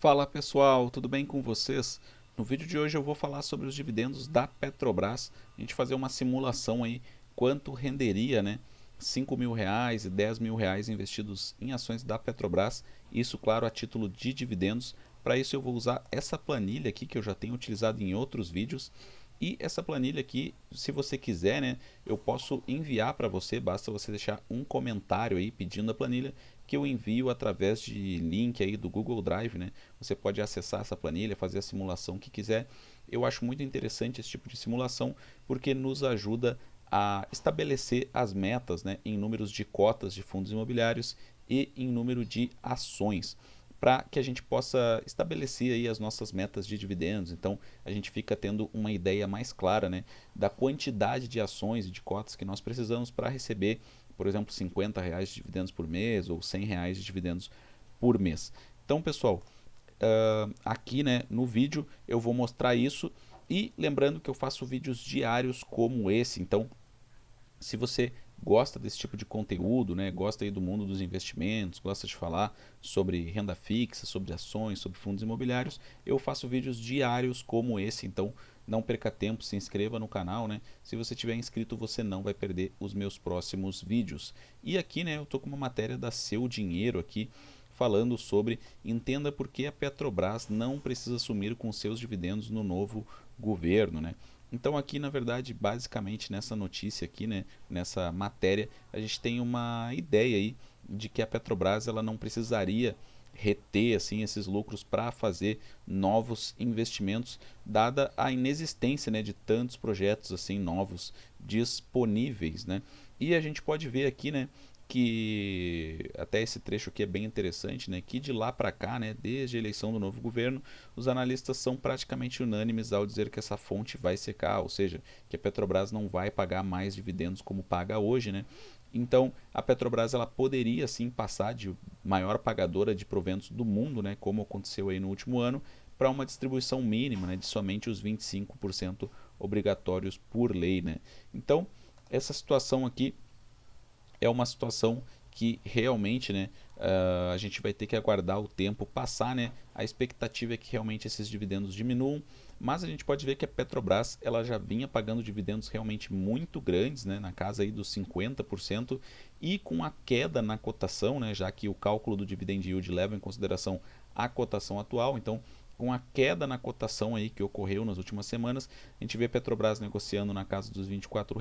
Fala pessoal, tudo bem com vocês? No vídeo de hoje eu vou falar sobre os dividendos da Petrobras. A gente fazer uma simulação aí, quanto renderia, né? R$ 5.000 e R$ 10.000 investidos em ações da Petrobras. Isso, claro, a título de dividendos. Para isso eu vou usar essa planilha aqui que eu já tenho utilizado em outros vídeos. E essa planilha aqui, se você quiser, né, eu posso enviar para você, basta você deixar um comentário aí pedindo a planilha que eu envio através de link aí do Google Drive, né? Você pode acessar essa planilha, fazer a simulação que quiser. Eu acho muito interessante esse tipo de simulação porque nos ajuda a estabelecer as metas, né, em números de cotas de fundos imobiliários e em número de ações, para que a gente possa estabelecer aí as nossas metas de dividendos. Então a gente fica tendo uma ideia mais clara, né, da quantidade de ações e de cotas que nós precisamos para receber, por exemplo, R$ 50 de dividendos por mês ou R$ 100 de dividendos por mês. Então, pessoal, aqui, né, no vídeo eu vou mostrar isso, e lembrando que eu faço vídeos diários como esse. Então, se você gosta desse tipo de conteúdo, né, gosta aí do mundo dos investimentos, gosta de falar sobre renda fixa, sobre ações, sobre fundos imobiliários, eu faço vídeos diários como esse. Então não perca tempo, se inscreva no canal, né? Se você tiver inscrito, você não vai perder os meus próximos vídeos. E aqui, né, eu tô com uma matéria da Seu Dinheiro aqui, falando sobre entenda por que a Petrobras não precisa assumir com seus dividendos no novo governo, né? Então aqui, na verdade, basicamente nessa notícia aqui, né, nessa matéria, a gente tem uma ideia aí de que a Petrobras ela não precisaria reter assim esses lucros para fazer novos investimentos, dada a inexistência, né, de tantos projetos assim novos disponíveis, né? E a gente pode ver aqui, né, que até esse trecho aqui é bem interessante, né, que de lá para cá, né, desde a eleição do novo governo, os analistas são praticamente unânimes ao dizer que essa fonte vai secar, ou seja, que a Petrobras não vai pagar mais dividendos como paga hoje, né? Então, a Petrobras ela poderia sim passar de maior pagadora de proventos do mundo, né, como aconteceu aí no último ano, para uma distribuição mínima, né, de somente os 25% obrigatórios por lei, né? Então, essa situação aqui é uma situação que realmente, né, a gente vai ter que aguardar o tempo passar, né? A expectativa é que realmente esses dividendos diminuam, mas a gente pode ver que a Petrobras ela já vinha pagando dividendos realmente muito grandes, né, na casa aí dos 50%, e com a queda na cotação, né, já que o cálculo do dividend yield leva em consideração a cotação atual. Então, com a queda na cotação aí que ocorreu nas últimas semanas, a gente vê a Petrobras negociando na casa dos R$ 24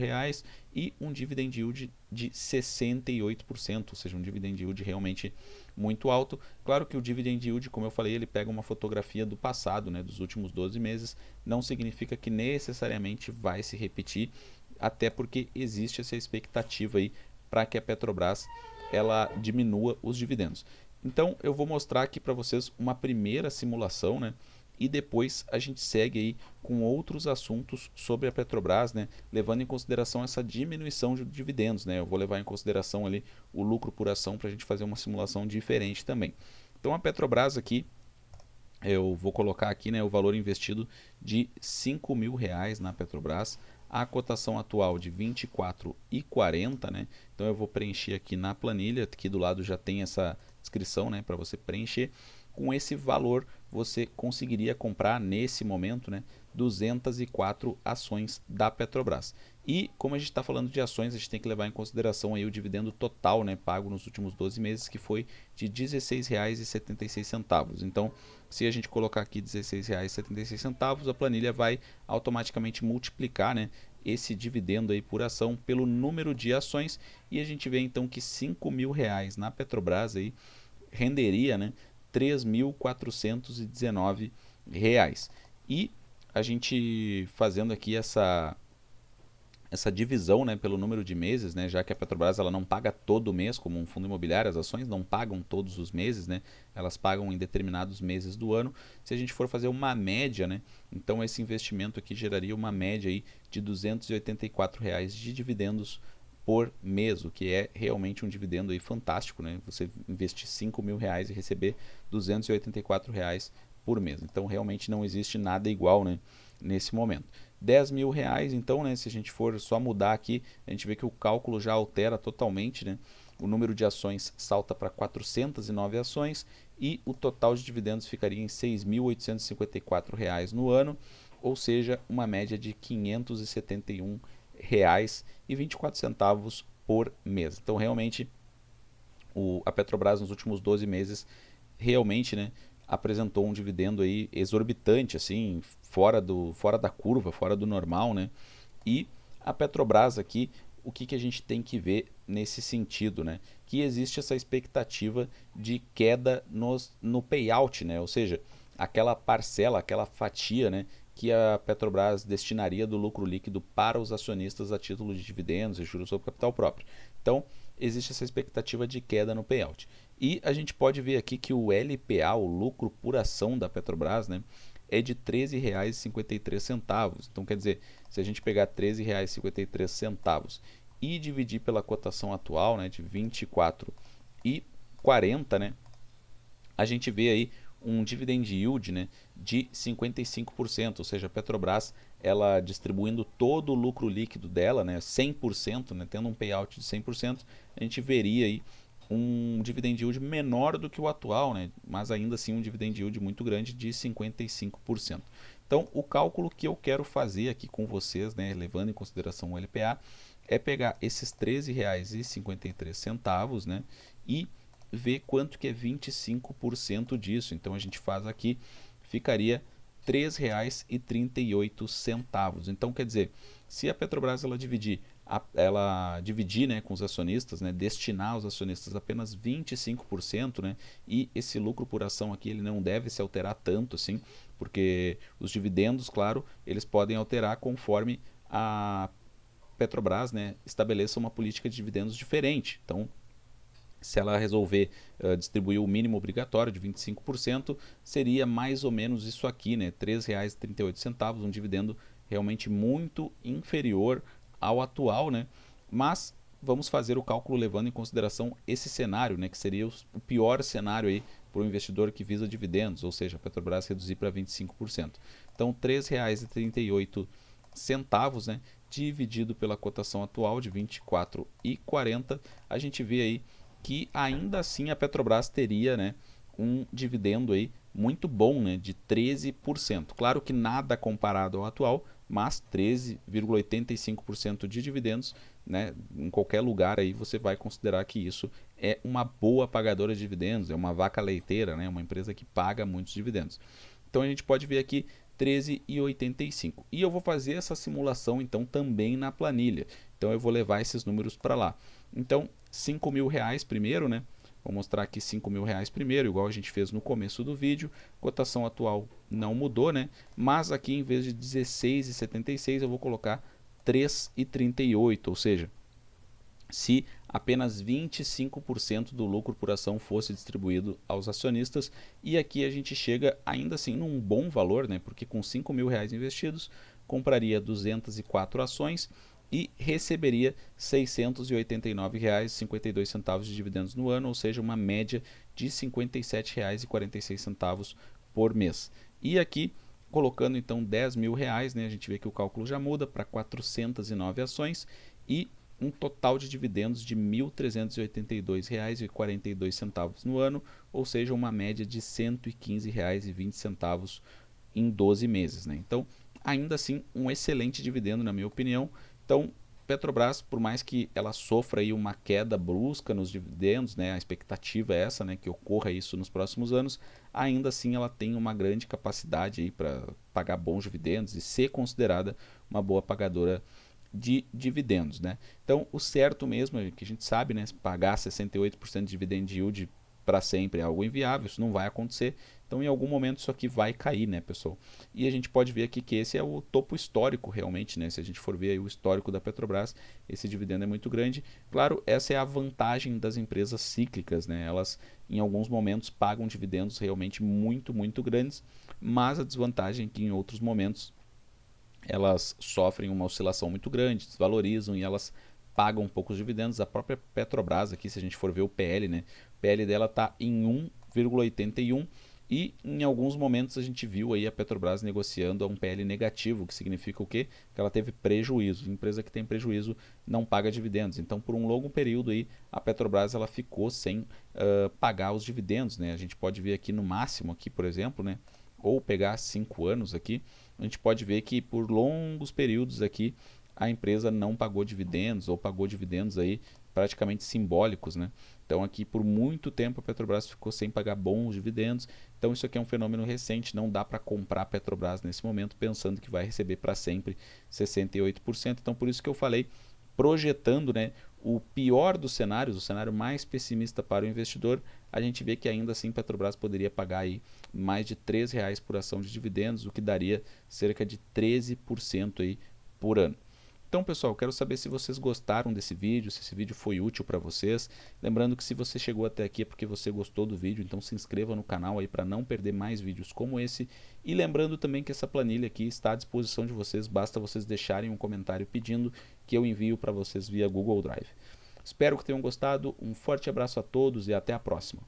e um dividend yield de 68%, ou seja, um dividend yield realmente muito alto. Claro que o dividend yield, como eu falei, ele pega uma fotografia do passado, né, dos últimos 12 meses, não significa que necessariamente vai se repetir, até porque existe essa expectativa aí para que a Petrobras ela diminua os dividendos. Então eu vou mostrar aqui para vocês uma primeira simulação, né? E depois a gente segue aí com outros assuntos sobre a Petrobras, né? Levando em consideração essa diminuição de dividendos, né? Eu vou levar em consideração ali o lucro por ação para a gente fazer uma simulação diferente também. Então a Petrobras aqui, eu vou colocar aqui, né, o valor investido de R$ 5.000 na Petrobras, a cotação atual de 24,40, né? Então eu vou preencher aqui na planilha, aqui do lado já tem essa descrição, né, para você preencher. Com esse valor você conseguiria comprar nesse momento, né, 204 ações da Petrobras. E como a gente está falando de ações, a gente tem que levar em consideração aí o dividendo total, né, pago nos últimos 12 meses, que foi de R$ 16,76. Então, se a gente colocar aqui R$ 16,76, a planilha vai automaticamente multiplicar, né, esse dividendo aí por ação pelo número de ações, e a gente vê então que R$ 5.000 na Petrobras aí renderia, né, R$ 3.419. E a gente fazendo aqui essa divisão, né, pelo número de meses, né, já que a Petrobras ela não paga todo mês como um fundo imobiliário, as ações não pagam todos os meses, né, elas pagam em determinados meses do ano. Se a gente for fazer uma média, né, então esse investimento aqui geraria uma média aí de R$ 284 de dividendos por mês, o que é realmente um dividendo aí fantástico, né? Você investir R$ 5.000 e receber R$ 284 por mês. Então realmente não existe nada igual, né, nesse momento. R$ 10.000, então, né, se a gente for só mudar aqui, a gente vê que o cálculo já altera totalmente, né? o número de ações salta para 409 ações e o total de dividendos ficaria em R$ 6.854 no ano, ou seja, uma média de R$ 571,24 por mês. Então, realmente, a Petrobras nos últimos 12 meses realmente, né, apresentou um dividendo aí exorbitante, assim, fora da curva, fora do normal, né? E a Petrobras aqui, o que a gente tem que ver nesse sentido, né? Que existe essa expectativa de queda no payout, né? Ou seja, aquela parcela, aquela fatia, né, que a Petrobras destinaria do lucro líquido para os acionistas a título de dividendos e juros sobre capital próprio. Então, existe essa expectativa de queda no payout. E a gente pode ver aqui que o LPA, o lucro por ação da Petrobras, né, é de R$ 13,53. Então, quer dizer, se a gente pegar R$ 13,53 e dividir pela cotação atual, né, de 24,40, né, a gente vê aí um dividend yield, né, de 55%, ou seja, a Petrobras ela distribuindo todo o lucro líquido dela, né, 100%, né, tendo um payout de 100%, a gente veria aí um dividend yield menor do que o atual, né, mas ainda assim um dividend yield muito grande de 55%. Então, o cálculo que eu quero fazer aqui com vocês, né, levando em consideração o LPA, é pegar esses R$ 13,53, né, e ver quanto que é 25% disso. Então a gente faz aqui, ficaria R$ 3,38. Então quer dizer, se a Petrobras ela dividir, né, com os acionistas, né, destinar aos acionistas apenas 25%, né, e esse lucro por ação aqui ele não deve se alterar tanto assim, porque os dividendos, claro, eles podem alterar conforme a Petrobras, né, estabeleça uma política de dividendos diferente. Então, se ela resolver distribuir o mínimo obrigatório de 25%, seria mais ou menos isso aqui, né? R$ 3,38, um dividendo realmente muito inferior ao atual, né? Mas vamos fazer o cálculo levando em consideração esse cenário, né? Que seria o pior cenário aí para o investidor que visa dividendos, ou seja, a Petrobras reduzir para 25%. Então, R$ 3,38, né? Dividido pela cotação atual de 24,40, a gente vê aí que ainda assim a Petrobras teria, né, um dividendo aí muito bom, né, de 13%. Claro que nada comparado ao atual, mas 13,85% de dividendos, né, em qualquer lugar aí você vai considerar que isso é uma boa pagadora de dividendos, é uma vaca leiteira, né, uma empresa que paga muitos dividendos. Então a gente pode ver aqui 13,85. E eu vou fazer essa simulação então também na planilha. Então eu vou levar esses números para lá. Então, R$ 5.000 primeiro, né? Vou mostrar aqui R$ 5.000 primeiro, igual a gente fez no começo do vídeo. Cotação atual não mudou, né? Mas aqui em vez de 16,76 eu vou colocar 3,38, ou seja, se apenas 25% do lucro por ação fosse distribuído aos acionistas. E aqui a gente chega ainda assim num bom valor, né? Porque com R$ 5.000 investidos, compraria 204 ações e receberia R$ 689,52 de dividendos no ano, ou seja, uma média de R$ 57,46 por mês. E aqui, colocando então R$ 10.000, né, a gente vê que o cálculo já muda para 409 ações e um total de dividendos de R$ 1.382,42 no ano, ou seja, uma média de R$ 115,20 em 12 meses. Né? Então, ainda assim, um excelente dividendo, na minha opinião. Então, Petrobras, por mais que ela sofra aí uma queda brusca nos dividendos, né, a expectativa é essa, né, que ocorra isso nos próximos anos, ainda assim ela tem uma grande capacidade para pagar bons dividendos e ser considerada uma boa pagadora de dividendos. Né? Então, o certo mesmo é que a gente sabe, né, pagar 68% de dividend yield para sempre é algo inviável, isso não vai acontecer. Então, em algum momento isso aqui vai cair, né, pessoal? E a gente pode ver aqui que esse é o topo histórico realmente, né? Se a gente for ver aí o histórico da Petrobras, esse dividendo é muito grande. Claro, essa é a vantagem das empresas cíclicas, né? Elas em alguns momentos pagam dividendos realmente muito, muito grandes, mas a desvantagem é que em outros momentos elas sofrem uma oscilação muito grande, desvalorizam e elas pagam poucos dividendos. A própria Petrobras aqui, se a gente for ver o PL, né? O PL dela está em 1,81 E em alguns momentos a gente viu aí a Petrobras negociando a um PL negativo, que significa o quê? Que ela teve prejuízo. Empresa que tem prejuízo não paga dividendos. Então, por um longo período aí, a Petrobras ela ficou sem pagar os dividendos, né? A gente pode ver aqui no máximo, aqui, por exemplo, né? Ou pegar 5 anos aqui, a gente pode ver que por longos períodos aqui a empresa não pagou dividendos ou pagou dividendos aí praticamente simbólicos, né? Então aqui por muito tempo a Petrobras ficou sem pagar bons dividendos. Então isso aqui é um fenômeno recente, não dá para comprar a Petrobras nesse momento pensando que vai receber para sempre 68%. Então por isso que eu falei, projetando, né, o pior dos cenários, o cenário mais pessimista para o investidor, a gente vê que ainda assim a Petrobras poderia pagar aí mais de R$ 3 por ação de dividendos, o que daria cerca de 13% aí por ano. Então, pessoal, quero saber se vocês gostaram desse vídeo, se esse vídeo foi útil para vocês. Lembrando que se você chegou até aqui é porque você gostou do vídeo, então se inscreva no canal aí para não perder mais vídeos como esse. E lembrando também que essa planilha aqui está à disposição de vocês, basta vocês deixarem um comentário pedindo que eu envio para vocês via Google Drive. Espero que tenham gostado, um forte abraço a todos e até a próxima.